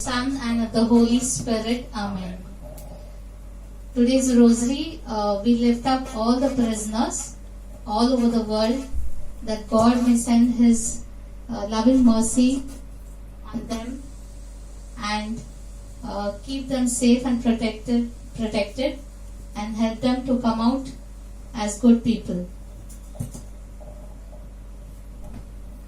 Son, and of the Holy Spirit. Amen. Today's rosary, we lift up all the prisoners all over the world, that God may send His loving mercy on them and keep them safe and protected, and help them to come out as good people.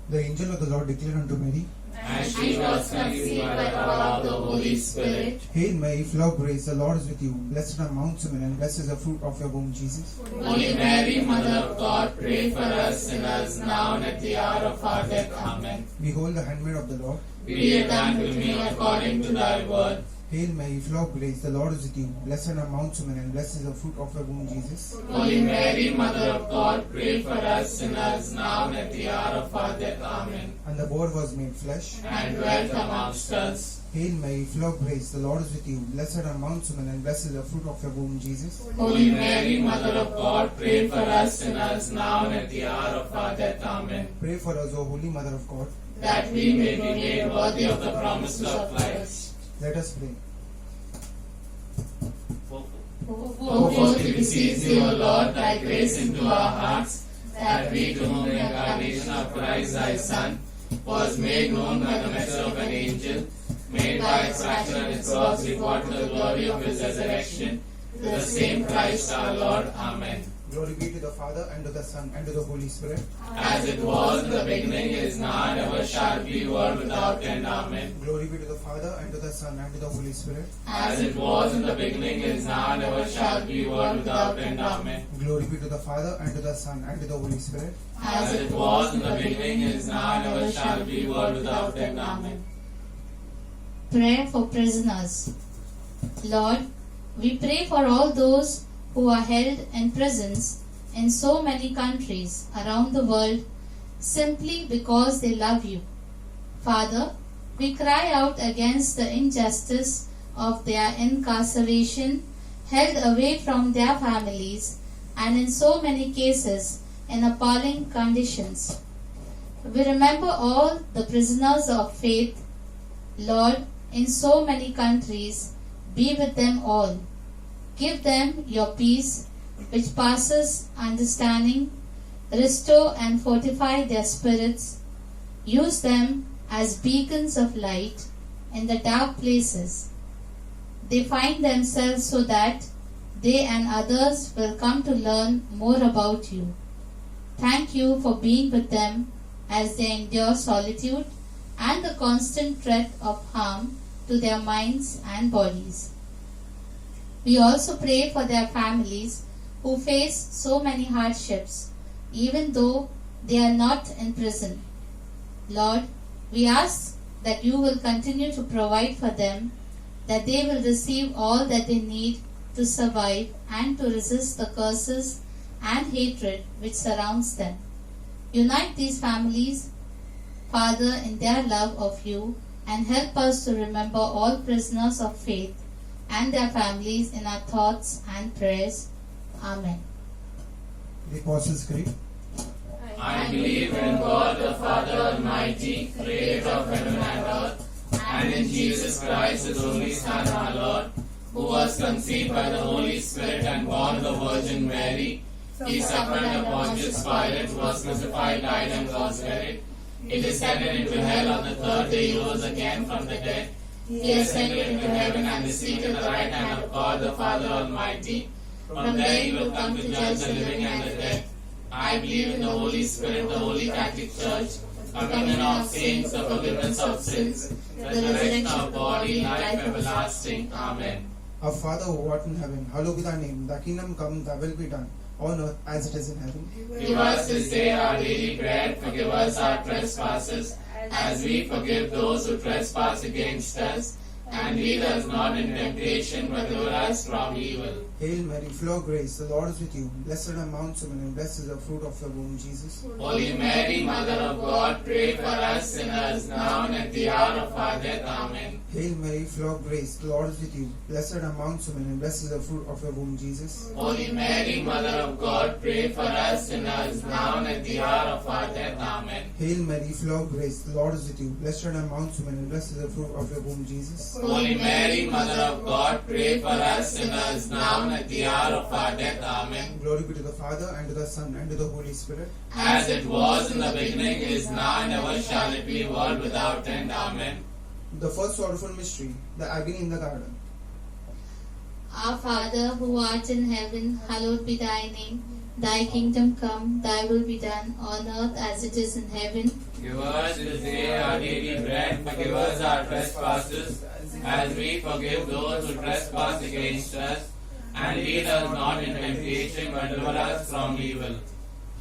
The angel of the Lord declared unto Mary, and she was conceived by the power of the Holy Spirit. Hail Mary, full of grace, the Lord is with you. Blessed are amongst women, and blessed is the fruit of your womb, Jesus. Holy Mary, Mother of God, pray for us sinners now and at the hour of our death. Amen. Behold the handmaid of the Lord. Be it done to me according to thy word. Hail Mary, full of grace, the Lord is with you. Blessed are amongst women, and blessed is the fruit of your womb, Jesus. Holy Mary, Mother of God, pray for us sinners now and at the hour of our death. Amen. And the Word was made flesh, and dwelt amongst us. Hail Mary, full of grace, the Lord is with you. Blessed are amongst women, and blessed is the fruit of your womb, Jesus. Holy Mary, Mother of God, pray for us sinners now and at the hour of our death. Amen. Pray for us, O Holy Mother of God, that we may be made worthy of the promises of Christ. let us pray. Pour forth we beseech thee, O Lord, thy grace into our hearts, that we, to whom the incarnation of Christ thy Son was made known by the message of an angel, made by its action and its works report to the glory of his resurrection, to the same Christ our Lord. Amen. Glory be to the Father, and to the Son, and to the Holy Spirit. As it was in the beginning, is now, and ever shall be, world without end. Amen. Glory be to the Father, and to the Son, and to the Holy Spirit. As it was in the beginning, is now, and ever shall be, world without end. Amen. Glory be to the Father, and to the Son, and to the Holy Spirit. As it was in the beginning, is now, and ever shall be, world without end. Amen. Prayer for prisoners. Lord, we pray for all those who are held in prisons in so many countries around the world simply because they love you. Father, we cry out against the injustice of their incarceration, held away from their families, and in so many cases in appalling conditions. We remember all the prisoners of faith. Lord, in so many countries, be with them all. Give them your peace, which passes understanding. Restore and fortify their spirits. Use them as beacons of light in the dark places they find themselves, so that they and others will come to learn more about you. Thank you for being with them as they endure solitude and the constant threat of harm to their minds and bodies. We also pray for their families who face so many hardships, even though they are not in prison. Lord, we ask that you will continue to provide for them, that they will receive all that they need to survive and to resist the curses and hatred which surrounds them. Unite these families, Father, in their love of you, and help us to remember all prisoners of faith and their families in our thoughts and prayers. Amen. The Apostles' Creed. I believe in God the Father Almighty, creator of heaven and earth, and in Jesus Christ, his only Son, our Lord, who was conceived by the Holy Spirit and born of the Virgin Mary. He suffered under Pontius Pilate, was crucified, died, and was buried. He descended into hell. On the third day he rose again from the dead. He ascended into heaven and is seated at the right hand of God the Father Almighty. From there he will come to judge the living and the dead. I believe in the Holy Spirit, the Holy Catholic Church, a communion of saints, the forgiveness of sins, the resurrection of body, life everlasting. Amen. Our Father who art in heaven, hallowed be thy name. Thy kingdom come, thy will be done, on earth as it is in heaven. Give us this day our daily bread. Forgive us our trespasses, as we forgive those who trespass against us. and lead us not in temptation, but deliver us from evil. Hail Mary, full of grace, the Lord is with you. Blessed amongst women, and blessed is the fruit of your womb, Jesus. Holy Mary, Mother of God, pray for us sinners, now and at the hour of our death. Amen. Hail Mary, full of grace, the Lord is with you. Blessed amongst women, and blessed is the fruit of your womb, Jesus. Holy Mary, Mother of God, pray for us sinners, now and at the hour of our death. Amen. Hail Mary, full of grace, the Lord is with you. Blessed amongst women, and blessed is the fruit of your womb, Jesus. Holy Mary, Mother of God, pray for us sinners, now and at the hour of our death. Amen. Glory be to the Father, and to the Son, and to the Holy Spirit. As it was in the beginning, is now, and ever shall it be, world without end. Amen. The first sorrowful mystery, the agony in the garden. Our Father, who art in heaven, hallowed be thy name. Thy kingdom come, thy will be done, on earth as it is in heaven. Give us this day our daily bread. Forgive us our trespasses, as we forgive those who trespass against us. And lead us not in temptation, but deliver us from evil.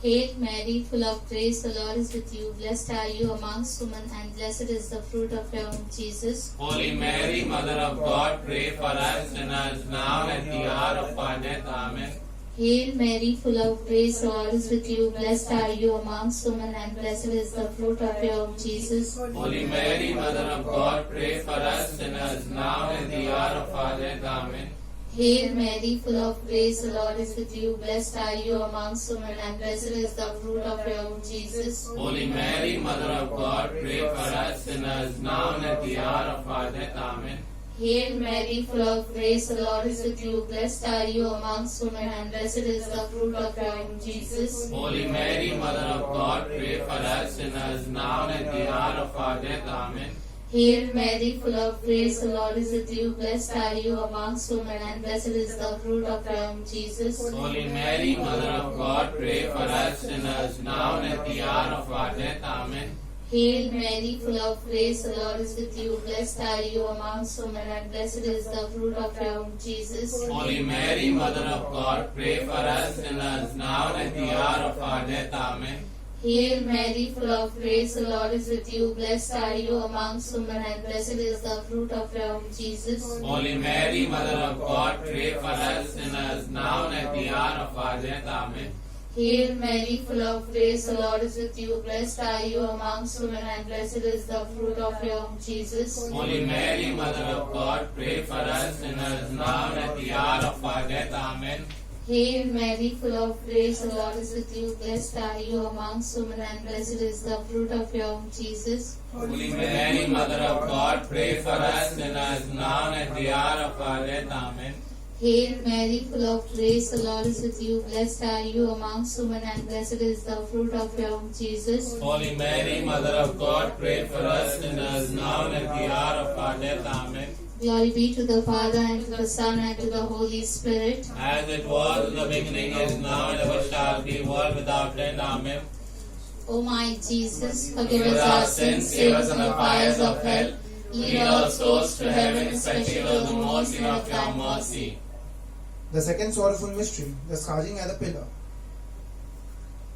Hail Mary, full of grace, the Lord is with you. Blessed are you amongst women, and blessed is the fruit of your womb, Jesus. Holy Mary, Mother of God, pray for us sinners, now and at the hour of our death. Amen. Hail Mary, full of grace, the Lord is with you. Blessed are you amongst women, and blessed is the fruit of your womb, Jesus. Holy Mary, Mother of God, pray for us sinners, now and at the hour of our death. Amen. Hail Mary, full of grace, the Lord is with you. Blessed are you amongst women, and blessed is the fruit of your womb, Jesus. Holy Mary, Mother of God, pray for us sinners, now and at the hour of our death. Amen. Hail Mary, full of grace, the Lord is with you. Blessed are you amongst women, and blessed is the fruit of your womb, Jesus. Holy Mary, Mother of God, pray for us sinners, now and at the hour of our death. Amen. Hail Mary, full of grace, the Lord is with you. Blessed are you amongst women, and blessed is the fruit of your womb, Jesus. Holy Mary, Mother of God, pray for us sinners, now and at the hour of our death. Amen. Hail Mary, full of grace, the Lord is with you. Blessed are you amongst women, and blessed is the fruit of your womb, Jesus. Holy Mary, Mother of God, pray for us sinners, now and at the hour of our death. Amen. Hail Mary, full of grace, the Lord is with you. Blessed are you amongst women, and blessed is the fruit of your womb, Jesus. Holy Mary, Mother of God, pray for us sinners, now and at the hour of our death. Amen. Hail Mary, full of grace, the Lord is with you. Blessed are you amongst women, and blessed is the fruit of your womb, Jesus. Holy Mary, Mother of God, pray for us sinners, now and at the hour of our death. Amen. Hail Mary, full of grace, the Lord is with you. Blessed are you amongst women, and blessed is the fruit of your womb, Jesus. Holy Mary, Mother of God, pray for us sinners, now and at the hour of our death. Amen. Hail Mary, full of grace, the Lord is with you. Blessed are you amongst women, and blessed is the fruit of your womb, Jesus. Holy Mary, Mother of God, pray for us sinners, now and at the hour of our death. Amen. Glory be to the Father, and to the Son, and to the Holy Spirit. As it was in the beginning, is now, and ever shall be, world without end. Amen. O my Jesus, forgive us our sins, save us from the fires of hell. Lead all souls to heaven, especially those who most in of your mercy. The second sorrowful mystery, the scourging at the pillar.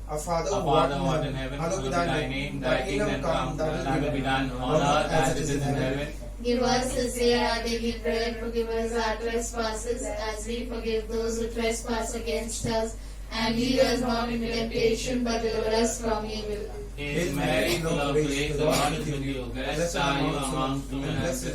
Our Father, Our Father, who art in heaven, hallowed be thy name. Thy kingdom come, thy will be done, on earth as it is in heaven. Give us this day our daily bread. Forgive us our trespasses, as we forgive those who trespass against us. And lead us not into temptation, but deliver us from evil. Hail Mary, full of grace, the Lord is with you. Blessed are you amongst women, and blessed is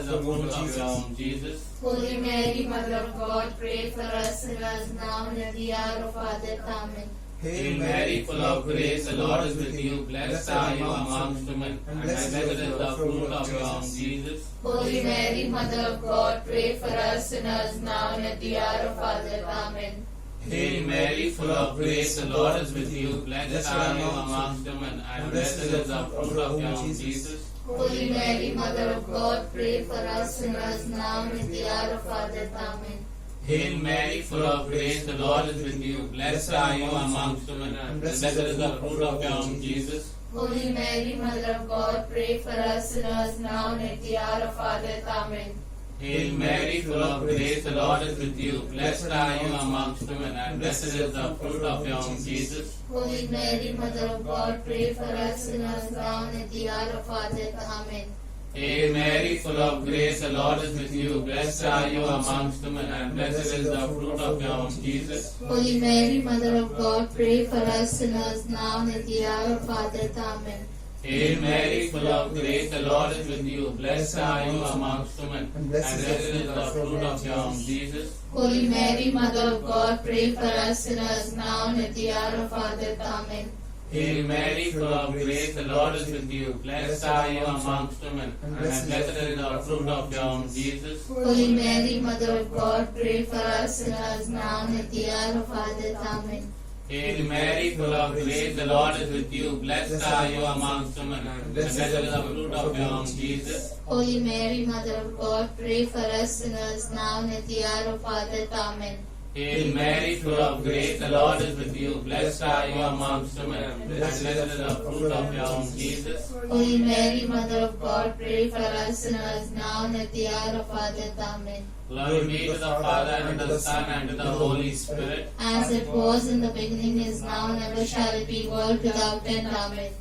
the fruit of your womb, Jesus. Holy Mary, Mother of God, pray for us sinners, now and at the hour of our death. Amen. Hail Mary, full of grace, the Lord is with you. Blessed are you amongst women, and blessed is the fruit of your womb, Jesus. Holy Mary, Mother of God, pray for us sinners, now and at the hour of our death. Amen. Hail Mary, full of grace, the Lord is with you. Blessed are you amongst women, and blessed is the fruit of your womb, Jesus. Holy Mary, Mother of God, pray for us sinners, now and at the hour of our death. Amen. Hail Mary, full of grace, the Lord is with you. Blessed are you amongst women, and blessed is the fruit of your womb, Jesus. Holy Mary, Mother of God, pray for us sinners, now and at the hour of our death. Amen. Hail Mary, full of grace, the Lord is with you. Blessed are you amongst women, and blessed is the fruit of your womb, Jesus. Holy Mary, Mother of God, pray for us sinners, now and at the hour of our death. Amen. Hail Mary, full of grace, the Lord is with you. Blessed are you amongst women, and blessed is the fruit of your womb, Jesus. Holy Mary, Mother of God, pray for us sinners now and at the hour of our death. Amen. Hail Mary, full of grace, the Lord is with you. Blessed are you amongst women, and blessed is the fruit of your womb, Jesus. Holy Mary, Mother of God, pray for us sinners now and at the hour of our death. Amen. Hail Mary, full of grace, the Lord is with you. Blessed are you amongst women, and blessed is the fruit of your womb, Jesus. Holy Mary, Mother of God, pray for us sinners now and at the hour of our death. Amen. Hail Mary, full of grace, the Lord is with you. Blessed are you amongst women, and blessed is the fruit of your womb, Jesus. Holy Mary, Mother of God, pray for us sinners now and at the hour of our death. Amen. Hail Mary, full of grace, the Lord is with you. Blessed are you amongst women, and blessed is the fruit of your womb, Jesus. Holy Mary, Mother of God, pray for us sinners now and at the hour of our death. Amen. Glory be to the Father, and to the Son, and to the Holy Spirit. As it was in the beginning, is now, and ever shall it be, world without end. Amen.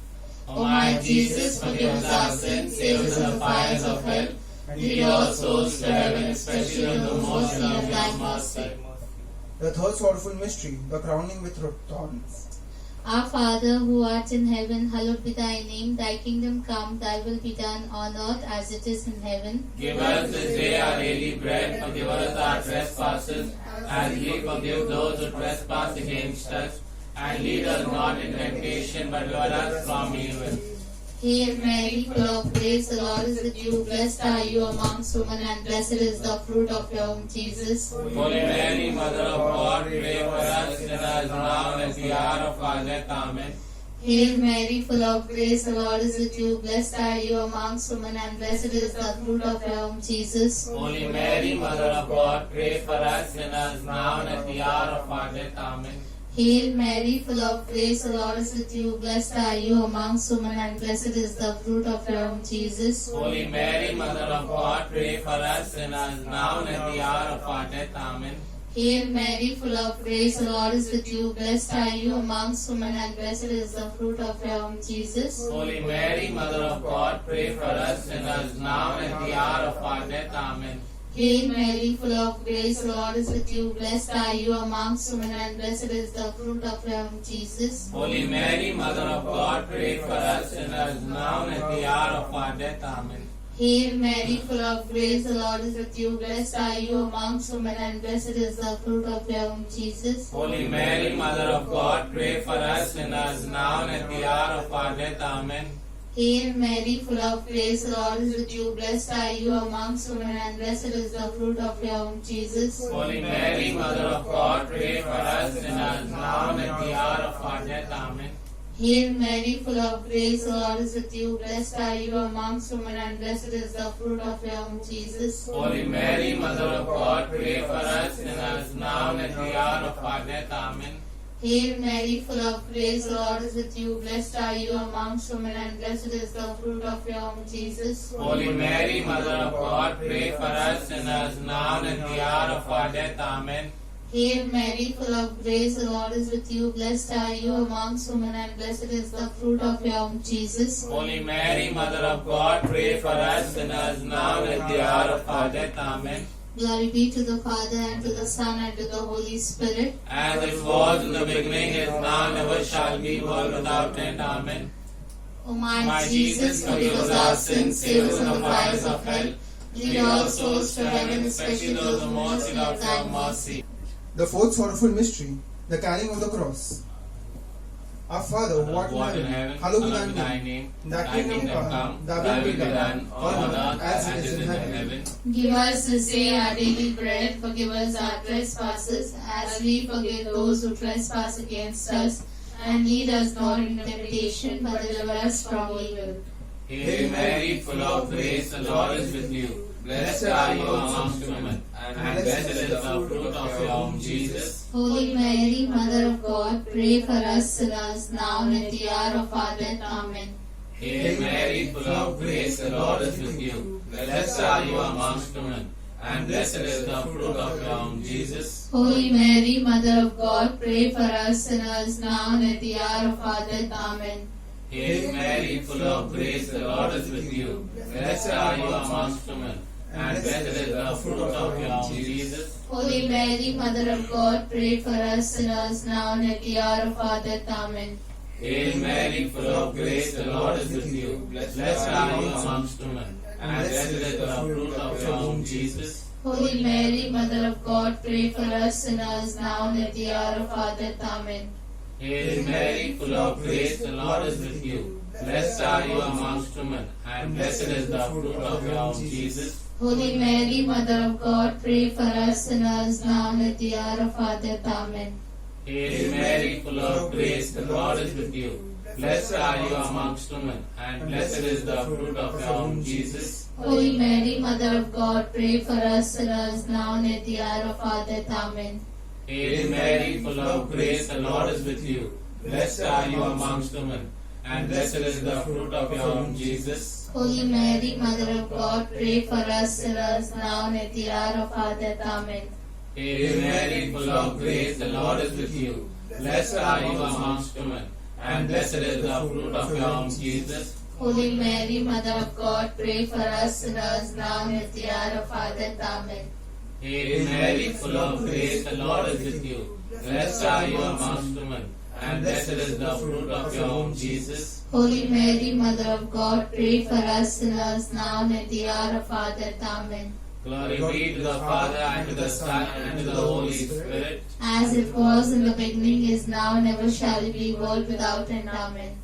O my Jesus, forgive us our sins, save us from the fires of hell, lead all souls to heaven, especially those most in need of thy mercy. The third sorrowful mystery, the crowning with thorns. Our Father, who art in heaven, hallowed be thy name. Thy kingdom come, thy will be done on earth as it is in heaven. Give us this day our daily bread, forgive us our trespasses, as we forgive those who trespass against us. And lead us not in temptation, but deliver us from evil. Hail Mary, full of grace, the Lord is with you. Blessed are you amongst women, and blessed is the fruit of your womb, Jesus. Holy Mary, Mother of God, pray for us sinners now and at the hour of our death. Amen. Hail Mary, full of grace, the Lord is with you. Blessed are you amongst women, and blessed is the fruit of your womb, Jesus. Holy Mary, Mother of God, pray for us sinners now and at the hour of our death. Amen. Hail Mary, full of grace, the Lord is with you. Blessed are you amongst women, and blessed is the fruit of your womb, Jesus. Holy Mary, Mother of God, pray for us sinners now and at the hour of our death. Amen. Hail Mary, full of grace, the Lord is with you. Blessed are you amongst women, and blessed is the fruit of your womb, Jesus. Holy Mary, Mother of God, pray for us sinners now and at the hour of our death. Amen. Hail Mary, full of grace, the Lord is with you. Blessed are you amongst women, and blessed is the fruit of your womb, Jesus. Holy Mary, Mother of God, pray for us sinners now and at the hour of our death. Amen. Hail Mary, full of grace, the Lord is with you. Blessed are you amongst women, and blessed is the fruit of your womb, Jesus. Holy Mary, Mother of God, pray for us sinners now and at the hour of our death. Amen. Hail Mary, full of grace, the Lord is with you. Blessed are you amongst women, and blessed is the fruit of your womb, Jesus. Holy Mary, Mother of God, pray for us sinners now and at the hour of our death. Amen. Hail Mary, full of grace, the Lord is with you. Blessed are you amongst women, and blessed is the fruit of your womb, Jesus. Holy Mary, Mother of God, pray for us sinners now and at the hour of our death. Amen. Hail Mary, full of grace, the Lord is with you. Blessed are you amongst women, and blessed is the fruit of your womb, Jesus. Holy Mary, Mother of God, pray for us sinners now and at the hour of our death. Amen. Hail Mary, full of grace, the Lord is with you. Blessed are you amongst women, and blessed is the fruit of your womb, Jesus. Holy Mary, Mother of God, pray for us sinners now and at the hour of our death. Amen. Glory be to the Father, and to the Son, and to the Holy Spirit. As it was in the beginning, is now, and ever shall be, world without end. Amen. O my Jesus, forgive us our sins, save us from the fires of hell. Lead all souls to heaven, especially those who most in thy mercy. The fourth sorrowful mystery, the carrying of the cross. Our Father, who art in heaven, hallowed be thy name. Thy kingdom come, thy will be done, on earth as it is in heaven. Give us this day our daily bread. Forgive us our trespasses, as we forgive those who trespass against us. And lead us not into temptation, but deliver us from evil. Hail Mary, full of grace, the Lord is with you. Blessed are you amongst women, and blessed is the fruit of your womb, Jesus. Holy Mary, Mother of God, pray for us sinners, now and at the hour of our death. Amen. Hail Mary, full of grace, the Lord is with you. Blessed are you amongst women, and blessed is the fruit of your womb, Jesus. Holy Mary, Mother of God, pray for us sinners, now and at the hour of our death. Amen. Hail Mary, full of grace, the Lord is with you. Blessed are you amongst women, and blessed is the fruit of your womb, Jesus. Holy Mary, Mother of God, pray for us sinners now and at the hour of our death. Amen. Hail Mary, full of grace, the Lord is with you. Blessed are you amongst women, and blessed is the fruit of your womb, Jesus. Holy Mary, Mother of God, pray for us sinners now and at the hour of our death. Amen. Hail Mary, full of grace, the Lord is with you. Blessed are you amongst women, and blessed is the fruit of your womb, Jesus. Holy Mary, Mother of God, pray for us sinners now and at the hour of our death. Amen. Hail Mary, full of grace, the Lord is with you. Blessed are you amongst women, and blessed is the fruit of your womb, Jesus. Holy Mary, Mother of God, pray for us sinners now and at the hour of our death. Amen. Hail Mary, full of grace, the Lord is with you. Blessed are you amongst women, and blessed is the fruit of your womb, Jesus. Holy Mary, Mother of God, pray for us sinners now and at the hour of our death. Amen. Hail Mary, full of grace, the Lord is with you. Blessed are you amongst women, and blessed is the fruit of your womb, Jesus. Holy Mary, Mother of God, pray for us sinners now and at the hour of our death. Amen. Hail Mary, full of grace, the Lord is with you. Blessed are you amongst women, and blessed is the fruit of your womb, Jesus. Holy Mary, Mother of God, pray for us sinners now and at the hour of our death. Amen. Glory be to the Father, and to the Son, and to the Holy Spirit. As it was in the beginning, is now, and ever shall be, world without end. Amen.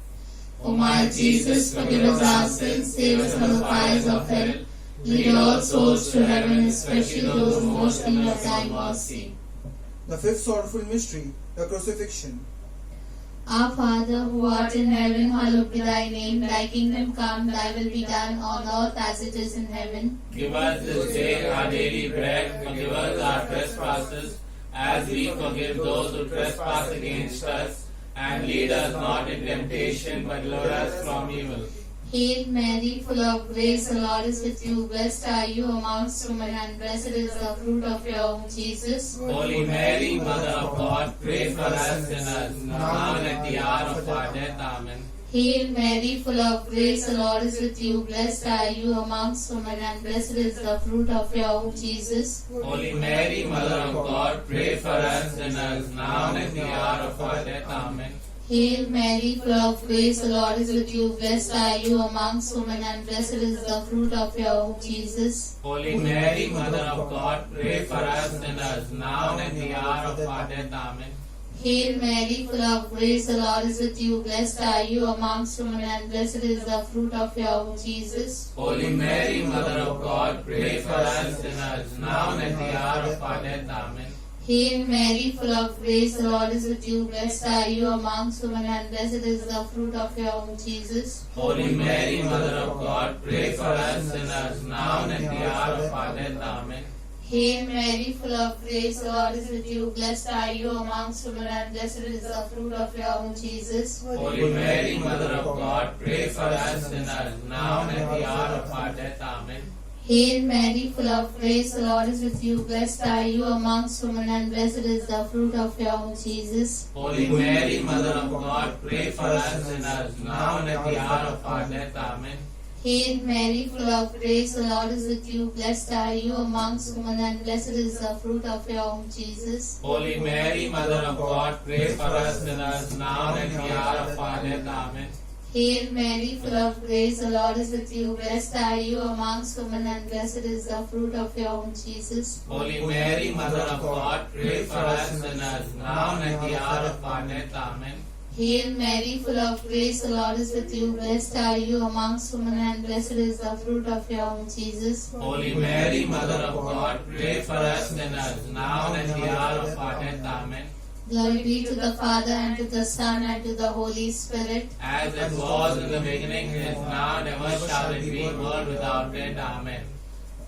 O my Jesus, forgive us our sins, save us from the fires of hell. Lead all souls to heaven, especially those most in need of thy mercy. The fifth sorrowful mystery, the crucifixion. Our Father, who art in heaven, hallowed be thy name. Thy kingdom come, thy will be done on earth as it is in heaven. Give us this day our daily bread. Forgive us our trespasses, as we forgive those who trespass against us. And lead us not in temptation, but deliver us from evil. Hail Mary, full of grace, the Lord is with you. Blessed are you amongst women, and blessed is the fruit of your womb, Jesus. Holy Mary, Mother of God, pray for us sinners, now and at the hour of our death. Amen. Hail Mary, full of grace, the Lord is with you. Blessed are you amongst women, and blessed is the fruit of your womb, Jesus. Holy Mary, Mother of God, pray for us sinners, now and at the hour of our death. Amen. Hail Mary, full of grace, the Lord is with you. Blessed are you amongst women, and blessed is the fruit of your womb, Jesus. Holy Mary, Mother of God, pray for us sinners, now and at the hour of our death. Amen. Hail Mary, full of grace, the Lord is with you. Blessed are you amongst women, and blessed is the fruit of your womb, Jesus. Holy Mary, Mother of God, pray for us sinners, now and at the hour of our death. Amen. Hail Mary, full of grace, the Lord is with you. Blessed are you amongst women, and blessed is the fruit of your womb, Jesus. Holy Mary, Mother of God, pray for us sinners, now and at the hour of our death. Amen. Hail Mary, full of grace, the Lord is with you. Blessed are you amongst women, and blessed is the fruit of your womb, Jesus. Holy Mary, Mother of God, pray for us sinners, now and at the hour of our death. Amen. Hail Mary, full of grace, the Lord is with you. Blessed are you amongst women, and blessed is the fruit of your womb, Jesus. Holy Mary, Mother of God, pray for us sinners, now and at the hour of our death. Amen. Hail Mary, full of grace, the Lord is with you. Blessed are you amongst women, and blessed is the fruit of your womb, Jesus. Holy Mary, Mother of God, pray for us sinners, now and at the hour of our death. Amen. Hail Mary, full of grace, the Lord is with you. Blessed are you amongst women, and blessed is the fruit of your womb, Jesus. Holy Mary, Mother of God, pray for us sinners, now and at the hour of our death. Amen. Hail Mary, full of grace, the Lord is with you. Blessed are you amongst women, and blessed is the fruit of your womb, Jesus. Holy Mary, Mother of God, pray for us sinners, now and at the hour of our death. Amen. Glory be to the Father, and to the Son, and to the Holy Spirit. As it was in the beginning, is now, and ever shall it be, world without end. Amen.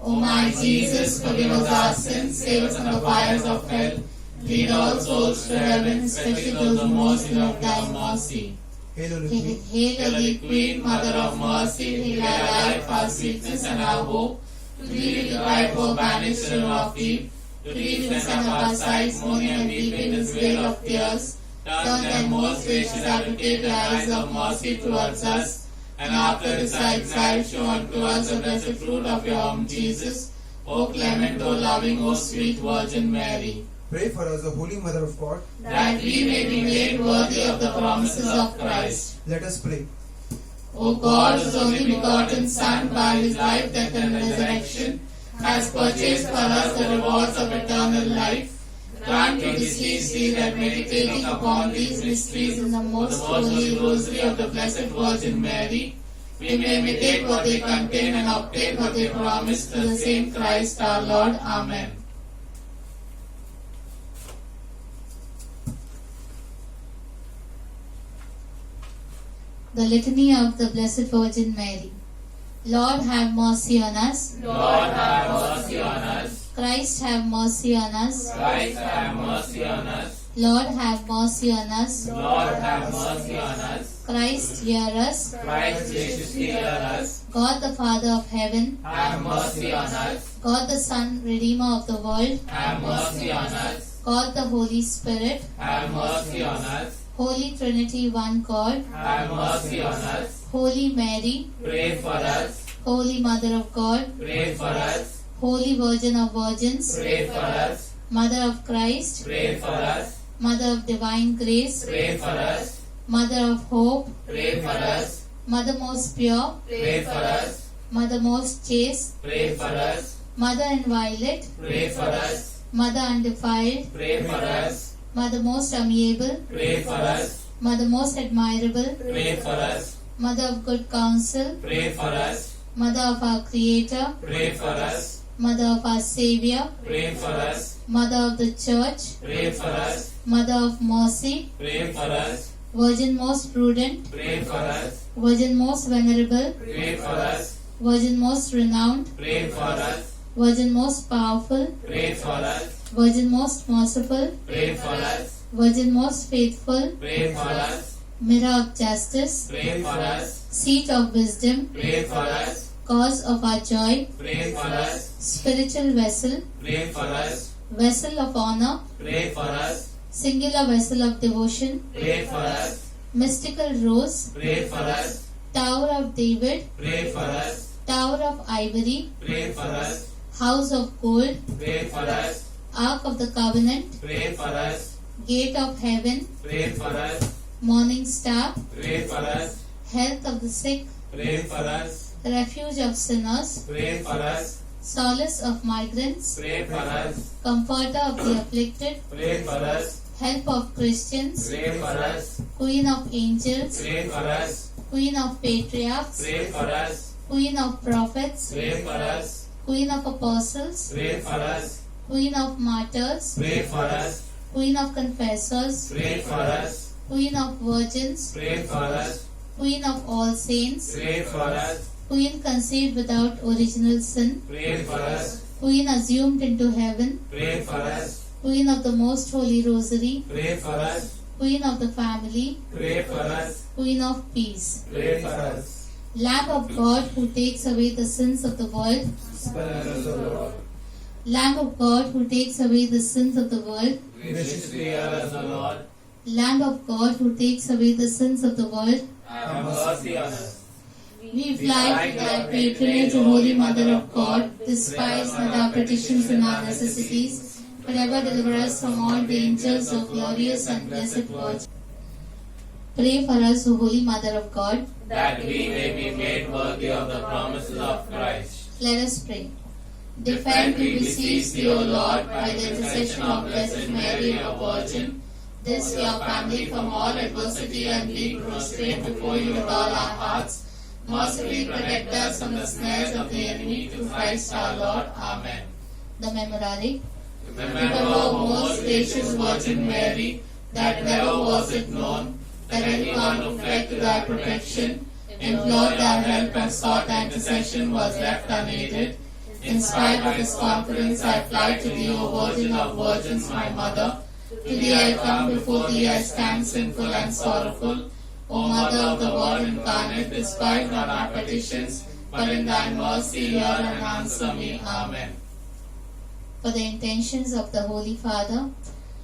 O my Jesus, forgive us our sins, save us from the fires of hell. Lead all souls to heaven, especially those who most in of thy mercy. Hail, Holy Hail, Queen. hail, Holy Queen, Mother of Mercy, hail our life, our sweetness, and our hope. To thee we cry, poor banished children of Eve. To thee we send up our sighs, mourning and weeping in this vale of tears. turn their most gracious advocate your eyes of mercy towards us, and after this exile show unto us the blessed fruit of your womb, Jesus. O clement, O loving, O sweet Virgin Mary, Pray for us, the Holy Mother of God, that we may be made worthy of the promises of Christ. Let us pray. O God, whose only begotten Son, by his life, death, and resurrection, has purchased for us the rewards of eternal life, grant, we beseech thee, that meditating upon these mysteries in the most holy rosary of the Blessed Virgin Mary, we may imitate what they contain and obtain what they promise through the same Christ our Lord. Amen. The Litany of the Blessed Virgin Mary. Lord, have mercy on us. Lord, have mercy on us. Christ, have mercy on us. Christ, have mercy on us. Lord, have mercy on us. Lord, have mercy on us. Christ, hear us. Christ, graciously hear us. God the Father of heaven, Have mercy on us. God the Son, Redeemer of the world, Have mercy on us. God the Holy Spirit, Have mercy on us. Holy Trinity, one God, Have mercy on us. Holy Mary, Pray for us. Holy Mother of God, Pray for us. Holy Virgin of Virgins, Pray for us. Mother of Christ, Pray for us. Mother of Divine Grace, Pray for us. Mother of Hope, Pray for us. Mother most pure, Pray for us. Mother most chaste, Pray for us. Mother inviolate, Pray for us. Mother undefiled, Pray for us. Mother most amiable, Pray for us. Mother most admirable, Pray for us. Mother of good counsel, Pray for us. Mother of our Creator, Pray for us. Mother of our Savior, Pray for us. Mother of the Church, Pray for us. Mother of mercy, Pray for us. Virgin most prudent, Pray for us. Virgin most venerable, Pray for us. Virgin most renowned, Pray for us. Virgin most powerful, Pray for us. Virgin most merciful, Pray for us. Virgin most faithful, Pray for us. Mirror of justice, Pray for us. Seat of wisdom, Pray for us. cause of our joy, Pray for us. spiritual vessel, Pray for us. vessel of honor, Pray for us. singular vessel of devotion, Pray for us. mystical rose, Pray for us. Tower of David, Pray for us. Tower of ivory, Pray for us. House of gold, Pray for us. Ark of the covenant, Pray for us. Gate of heaven, Pray for us. Morning star, Pray for us. Health of the sick, Pray for us. Refuge of sinners, Pray for us. Solace of migrants, Pray for us. Comforter of the afflicted, Pray for us. Help of Christians, Pray for us. Queen of angels, Pray for us. Queen of patriarchs, Pray for us. Queen of prophets, Pray for us. Queen of apostles, Pray for us. Queen of martyrs, Pray for us. Queen of confessors, Pray for us. Queen of virgins, Pray for us. Queen of all saints, Pray for us. Queen conceived without original sin, Pray for us. Queen assumed into heaven, Pray for us. Queen of the most holy rosary, Pray for us. Queen of the family, Pray for us. Queen of peace, Pray for us. Lamb of God who takes away the sins of the world, Spare us, O Lord. Lamb of God who takes away the sins of the world, Graciously hear us, O Lord. Lamb of God who takes away the sins of the world, Have mercy on us. we fly to thy patronage, O Holy Mother of God. Despise not our petitions and our necessities, but ever deliver us from all dangers, O glorious and blessed Virgin. Pray for us, O Holy Mother of God. That we may be made worthy of the promises of Christ. Let us pray. Defend, we beseech thee, O Lord, by the intercession of Blessed Mary, our Virgin, this your family from all adversity, and we prostrate before you with all our hearts. Mercifully protect us from the snares of the enemy, through Christ our Lord. Amen. The Memorare. Remember, O most gracious Virgin Mary, that never was it known that anyone who fled to thy protection, implored thy help and sought thy intercession was left unaided. In spite of this confidence, I fly to thee, O Virgin of Virgins, my Mother. To thee I come, before thee I stand sinful and sorrowful. O Mother of the Word incarnate, despise not our petitions, but in thy mercy hear and answer me. Amen. For the intentions of the Holy Father,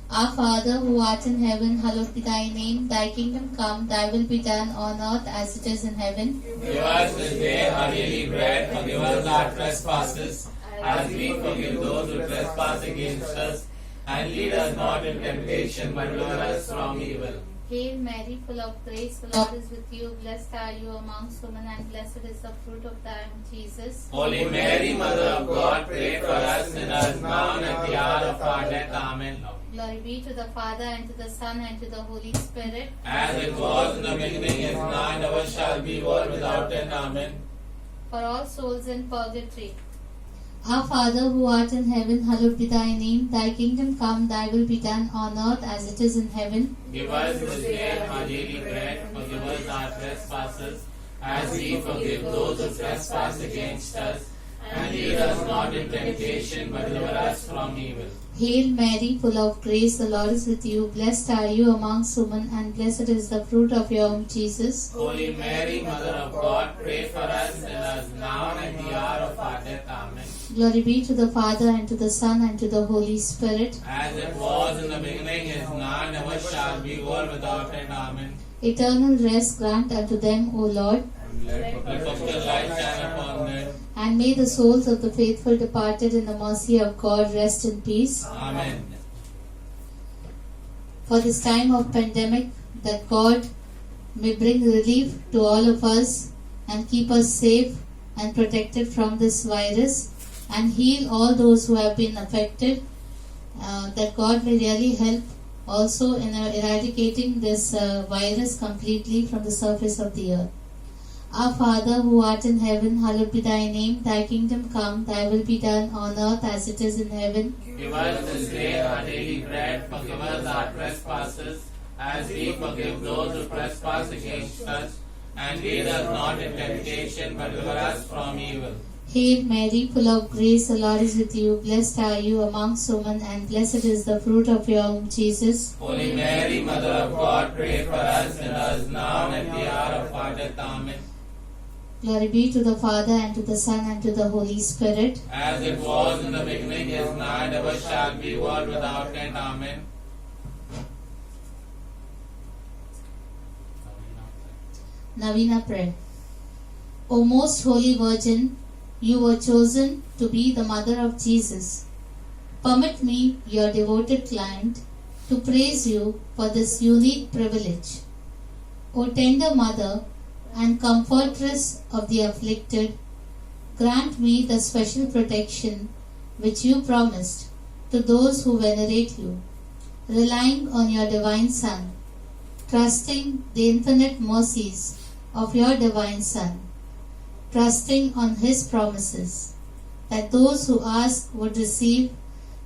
Our Father who art in heaven, hallowed be thy name. Thy kingdom come, thy will be done on earth as it is in heaven. Give us this day our daily bread. Forgive us our trespasses, as we forgive those who trespass against us. And lead us not in temptation, but deliver us from evil. Hail Mary, full of grace, the Lord is with you. Blessed are you amongst women, and blessed is the fruit of thy womb, Jesus. Holy Mary, Mother of God, pray for us sinners now and at the hour of our death. Amen. Glory be to the Father, and to the Son, and to the Holy Spirit. As it was in the beginning, is now, and ever shall be, world without end. Amen. For all souls in purgatory. Our Father who art in heaven, hallowed be thy name. Thy kingdom come, thy will be done on earth as it is in heaven. Give us this day our daily bread. Forgive us our trespasses, as we forgive those who trespass against us. And lead us not in temptation, but deliver us from evil. Hail Mary, full of grace, the Lord is with you. Blessed are you amongst women, and blessed is the fruit of your womb, Jesus. Holy Mary, Mother of God, pray for us sinners now and at the hour of our death. Amen. Glory be to the Father, and to the Son, and to the Holy Spirit. As it was in the beginning, is now, and ever shall be, world without end. Amen. Eternal rest grant unto them, O Lord. Let perpetual light shine upon them. And may the souls of the faithful departed in the mercy of God rest in peace. Amen. For this time of pandemic, that God may bring relief to all of us and keep us safe and protected from this virus, and heal all those who have been affected. That God may really help also in eradicating this virus completely from the surface of the earth. Our Father who art in heaven, hallowed be thy name. Thy kingdom come, thy will be done on earth as it is in heaven. Give us this day our daily bread. Forgive us our trespasses, as we forgive those who trespass against us. And lead us not in temptation, but deliver us from evil. Hail Mary, full of grace, the Lord is with you. Blessed are you amongst women, and blessed is the fruit of your womb, Jesus. Holy Mary, Mother of God, pray for us sinners now and at the hour of our death. Amen. Glory be to the Father, and to the Son, and to the Holy Spirit. As it was in the beginning, is now, and ever shall be, world without end. Amen. Novena Prayer. O most holy Virgin, you were chosen to be the mother of Jesus. Permit me, your devoted client, to praise you for this unique privilege. O tender mother and comfortress of the afflicted, grant me the special protection which you promised to those who venerate you, relying on your divine Son, trusting the infinite mercies of your divine Son, trusting on his promises that those who ask would receive,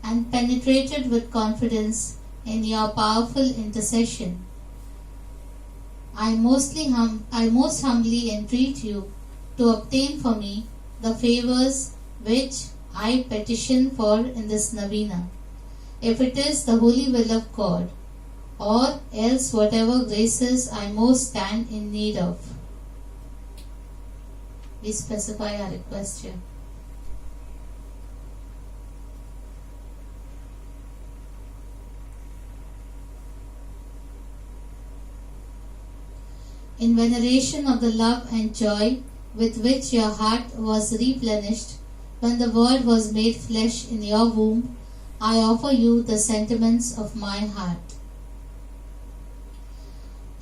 and penetrated with confidence in your powerful intercession. I most humbly entreat you to obtain for me the favors which I petition for in this novena, if it is the holy will of God, or else whatever graces I most stand in need of. We specify our request here. In veneration of the love and joy with which your heart was replenished when the Word was made flesh in your womb, I offer you the sentiments of my heart.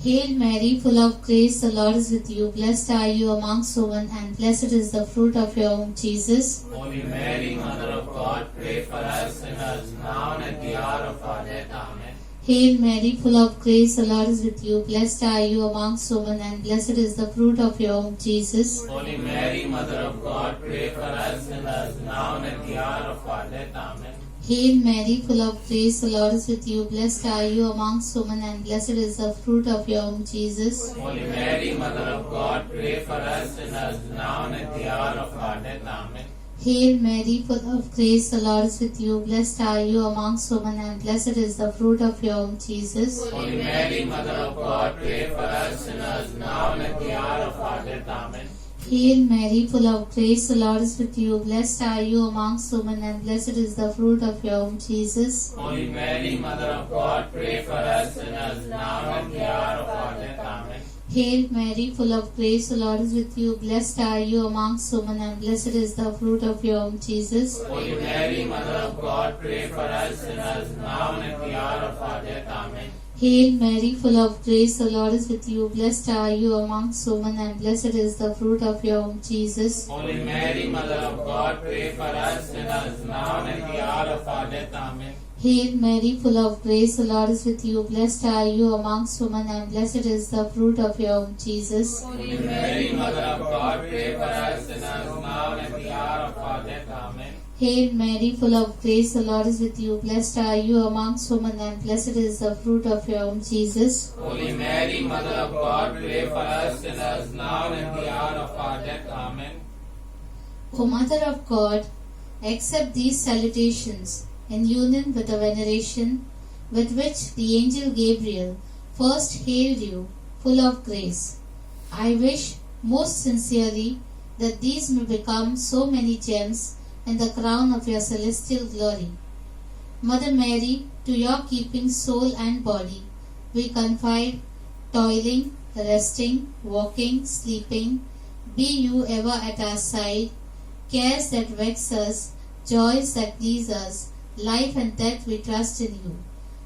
Hail Mary, full of grace, the Lord is with you. Blessed are you amongst women, and blessed is the fruit of your womb, Jesus. Holy Mary, Mother of God, pray for us sinners now and at the hour of our death. Amen. Hail Mary, full of grace, the Lord is with you. Blessed are you amongst women, and blessed is the fruit of your womb, Jesus. Holy Mary, Mother of God, pray for us sinners now and at the hour of our death. Amen. Hail Mary, full of grace, the Lord is with you. Blessed are you amongst women, and blessed is the fruit of your womb, Jesus. Holy Mary, Mother of God, pray for us sinners now and at the hour of our death. Amen. Hail Mary, full of grace, the Lord is with you. Blessed are you amongst women, and blessed is the fruit of your womb, Jesus. Holy Mary, Mother of God, pray for us sinners now and at the hour of our death. Amen. Hail Mary, full of grace, the Lord is with you. Blessed are you amongst women, and blessed is the fruit of your womb, Jesus. Holy Mary, Mother of God, pray for us sinners, now and the hour of our death. Amen. Hail Mary, full of grace, the Lord is with you. Blessed are you amongst women, and blessed is the fruit of your womb, Jesus. Holy Mary, Mother of God, pray for us sinners, now and at the hour of our death. Amen. Hail Mary, full of grace, the Lord is with you. Blessed are you amongst women, and blessed is the fruit of your womb, Jesus. Holy Mary, Mother of God, pray for us sinners, now and at the hour of our death. Amen. Hail Mary, full of grace, the Lord is with you. Blessed are you amongst women, and blessed is the fruit of your womb, Jesus. Holy Mary, Mother of God, pray for us sinners, now and at the hour of our death. Amen. Hail Mary, full of grace, the Lord is with you. Blessed are you amongst women, and blessed is the fruit of your womb, Jesus. Holy Mary, Mother of God, pray for us sinners, now and at the hour of our death. Amen. O Mother of God, accept these salutations in union with the veneration with which the angel Gabriel first hailed you, full of grace. I wish most sincerely that these may become so many gems in the crown of your celestial glory. Mother Mary, to your keeping soul and body, we confide toiling, resting, walking, sleeping. Be you ever at our side. Cares that vex us, joys that please us, life and death we trust in you.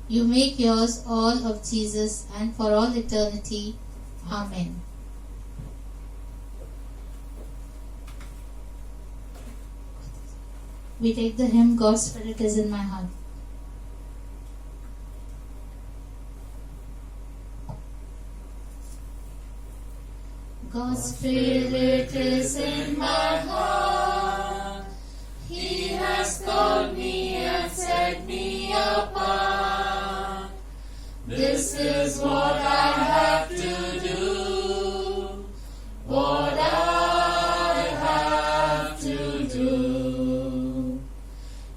You make yours all of Jesus, and for all eternity. Amen. We take the hymn, God's Spirit is in my heart. God's Spirit is in my heart. He has called me and set me apart. This is what I have to do. What I have to do.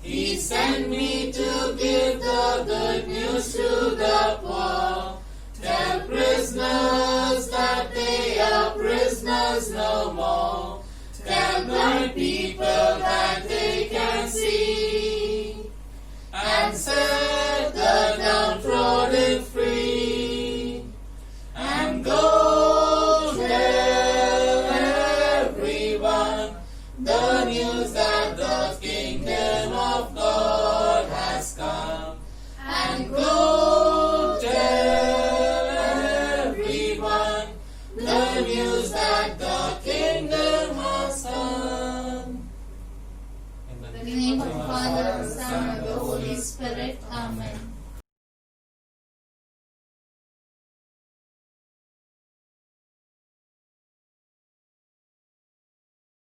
He sent me to give the good news to the poor. Tell prisoners that they are prisoners no more. Tell blind people that they can see. And set the downtrodden free. And go tell everyone the news that the kingdom of God has come. And go tell everyone the news that the kingdom has come. In the name of the Father, and Son, and the Holy Spirit. Amen.